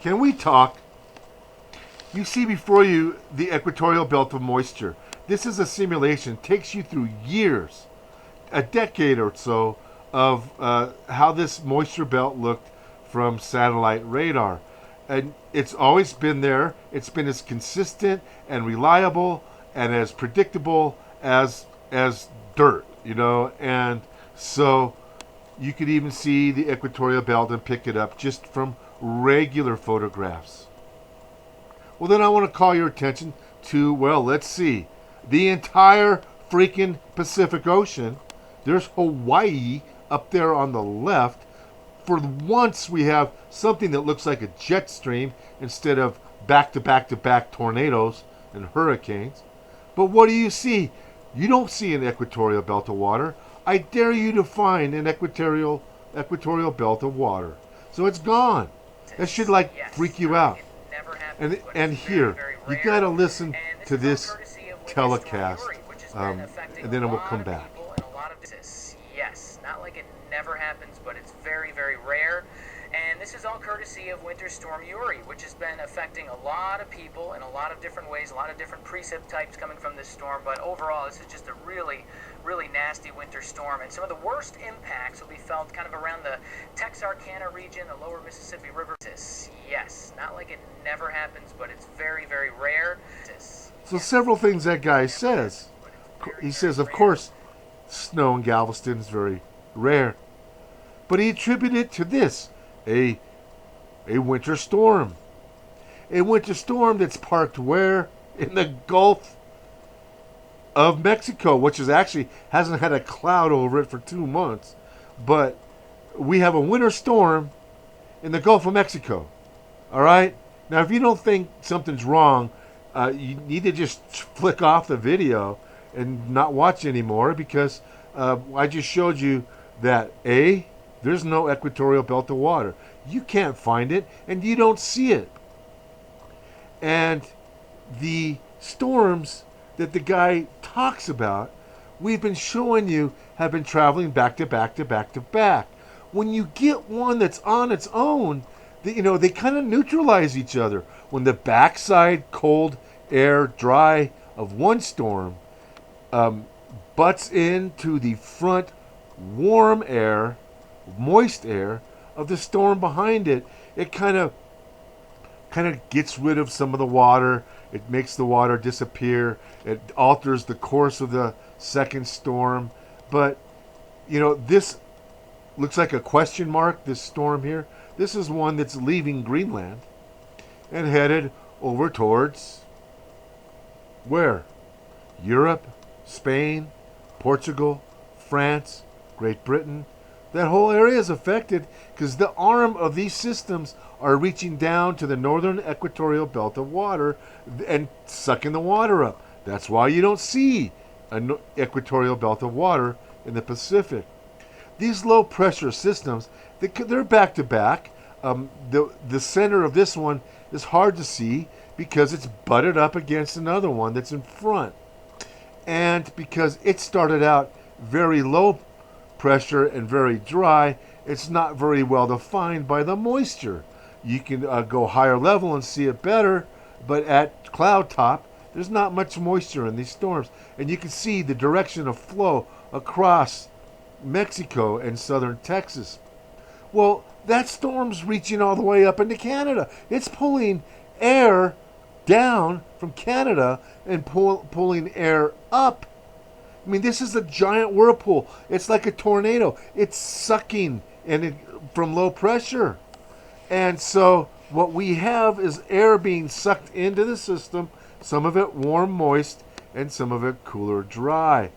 Can we talk? You see before you the equatorial belt of moisture. This is a simulation. It takes you through years, a decade or so, of how this moisture belt looked from satellite radar. And it's always been there. It's been as consistent and reliable and as predictable as dirt, And so you could even see the equatorial belt and pick it up just from regular photographs. Well, then I want to call your attention to, let's see, the entire freaking Pacific Ocean. There's Hawaii up there on the left. For once, we have something that looks like a jet stream instead of back-to-back-to-back tornadoes and hurricanes. But what do you see? You don't see an equatorial belt of water. I dare you to find an equatorial belt of water. So it's gone. That should freak you out. And here, you got to listen to this telecast, and then we'll come back. Yes, not like it never happens, but it's very, very rare. And this is all courtesy of Winter Storm Uri, which has been affecting a lot of people in a lot of different ways, a lot of different precip types coming from this storm. But overall, this is just a really, really nasty winter storm. And some of the worst impacts will be felt kind of around the Texarkana region, the lower Mississippi River. Yes, not like it never happens, but it's very, very rare. So several things that guy says. He says, of course, snow in Galveston is very rare. But he attributed it to this, a winter storm. A winter storm that's parked where? In the Gulf of Mexico, which is actually hasn't had a cloud over it for 2 months. But we have a winter storm in the Gulf of Mexico. All right? Now, if you don't think something's wrong, you need to just flick off the video and not watch anymore, because I just showed you that there's no equatorial belt of water. You can't find it, and you don't see it. And the storms that the guy talks about, we've been showing you, have been traveling back to back to back to back. When you get one that's on its own, they kind of neutralize each other. When the backside cold air, dry of one storm butts into the front warm air, moist air of the storm behind it, it kind of gets rid of some of the water. It makes the water disappear. It alters the course of the second storm. But this looks like a question mark, this storm here. This is one that's leaving Greenland and headed over towards where? Europe, Spain, Portugal, France, Great Britain. That whole area is affected because the arm of these systems are reaching down to the northern equatorial belt of water and sucking the water up. That's why you don't see an equatorial belt of water in the Pacific. These low pressure systems, they're back to back. The center of this one is hard to see because it's butted up against another one that's in front. And because it started out very low pressure and very dry, it's not very well defined by the moisture. You can go higher level and see it better, but at cloud top, there's not much moisture in these storms. And you can see the direction of flow across Mexico and southern Texas. Well, that storm's reaching all the way up into Canada. It's pulling air down from Canada and pulling air up. I mean, this is a giant whirlpool. It's like a tornado. It's sucking from low pressure. And so what we have is air being sucked into the system, some of it warm, moist, and some of it cooler, dry.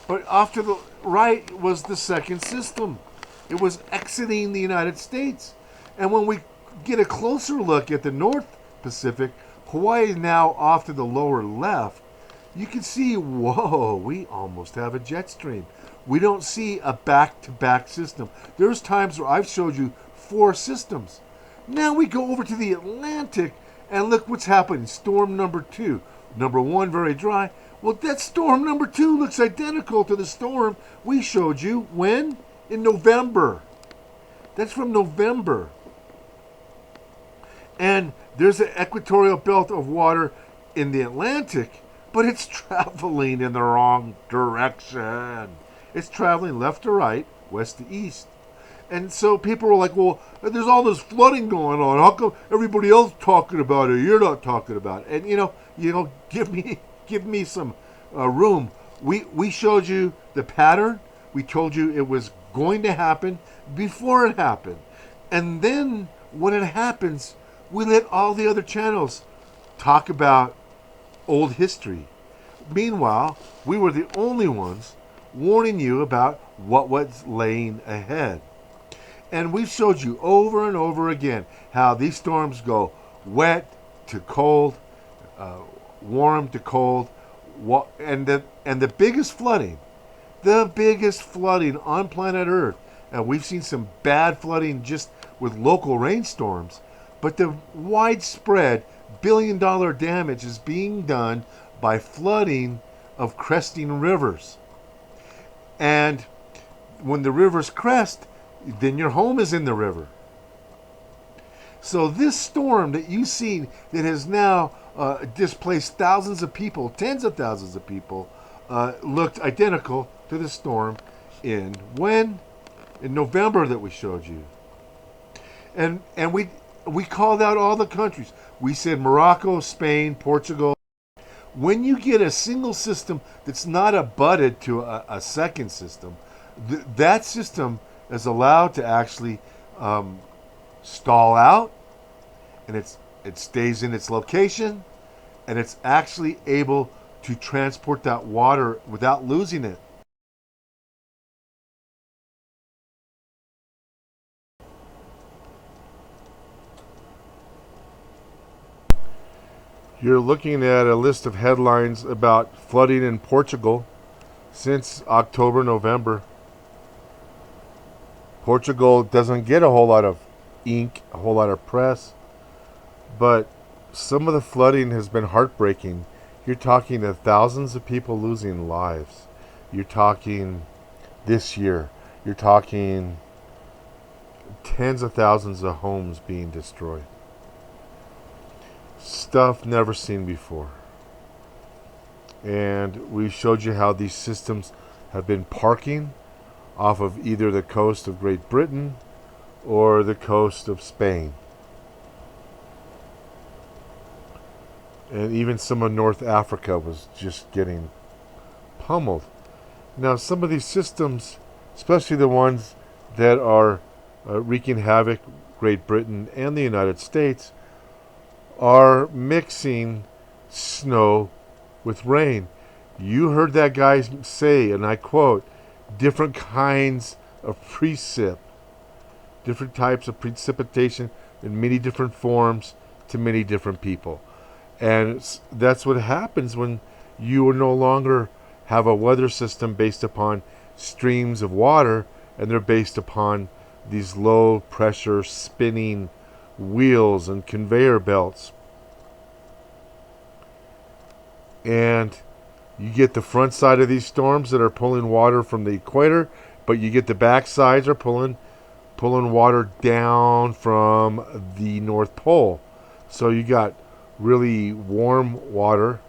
But off to the right was the second system. It was exiting the United States. And when we get a closer look at the North Pacific, Hawaii is now off to the lower left. You can see, whoa, we almost have a jet stream. We don't see a back-to-back system. There's times where I've showed you 4 systems. Now we go over to the Atlantic and look what's happening. Storm number 2. Number 1, very dry. Well, that storm number 2 looks identical to the storm we showed you when? In November. That's from November. And there's an equatorial belt of water in the Atlantic, but it's traveling in the wrong direction. It's traveling left to right, west to east. And so people were like, well, there's all this flooding going on. How come everybody else talking about it? You're not talking about it. And give me some room. We showed you the pattern. We told you it was going to happen before it happened. And then when it happens, we let all the other channels talk about old history. Meanwhile, we were the only ones warning you about what was laying ahead. And we've showed you over and over again how these storms go wet to cold, warm to cold, and the biggest flooding on planet Earth. And we've seen some bad flooding just with local rainstorms, but the widespread billion-dollar damage is being done by flooding of cresting rivers. And when the rivers crest, then your home is in the river. So this storm that you see that has now displaced thousands of people, tens of thousands of people, looked identical to the storm in November that we showed you. And we called out all the countries. We said Morocco, Spain, Portugal. When you get a single system that's not abutted to a second system, that system is allowed to actually stall out, and it stays in its location, and it's actually able to transport that water without losing it. You're looking at a list of headlines about flooding in Portugal since October, November. Portugal doesn't get a whole lot of ink, a whole lot of press, but some of the flooding has been heartbreaking. You're talking of thousands of people losing lives. You're talking this year. You're talking tens of thousands of homes being destroyed. Stuff never seen before. And we showed you how these systems have been parking off of either the coast of Great Britain or the coast of Spain. And even some of North Africa was just getting pummeled. Now, some of these systems, especially the ones that are wreaking havoc, Great Britain and the United States, are mixing snow with rain. You heard that guy say, and I quote, different kinds of precip, different types of precipitation in many different forms to many different people. And that's what happens when you no longer have a weather system based upon streams of water, and they're based upon these low pressure spinning wheels and conveyor belts. And you get the front side of these storms that are pulling water from the equator, but you get the back sides are pulling water down from the North Pole. So you got really warm water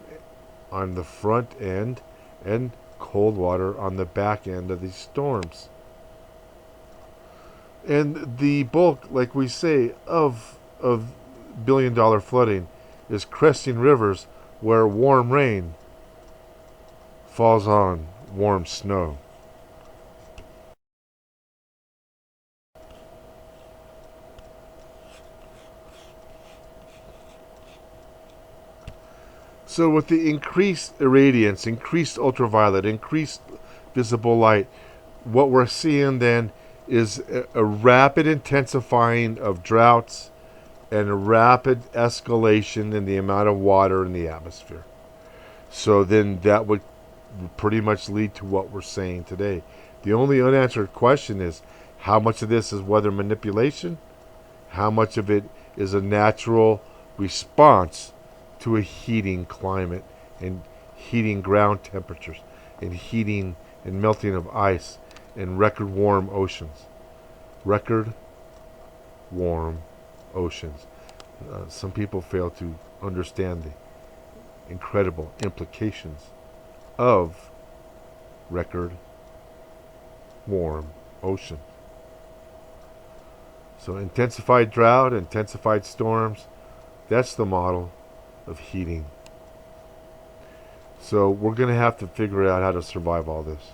on the front end and cold water on the back end of these storms. And the bulk, like we say, of billion-dollar flooding is cresting rivers where warm rain falls on warm snow. So with the increased irradiance, increased ultraviolet, increased visible light, what we're seeing then is a rapid intensifying of droughts and a rapid escalation in the amount of water in the atmosphere. So then that would pretty much lead to what we're saying today. The only unanswered question is how much of this is weather manipulation? How much of it is a natural response to a heating climate and heating ground temperatures and heating and melting of ice and record warm oceans. Record warm oceans. Some people fail to understand the incredible implications of record warm ocean. So intensified drought, intensified storms, that's the model of heating. So we're going to have to figure out how to survive all this.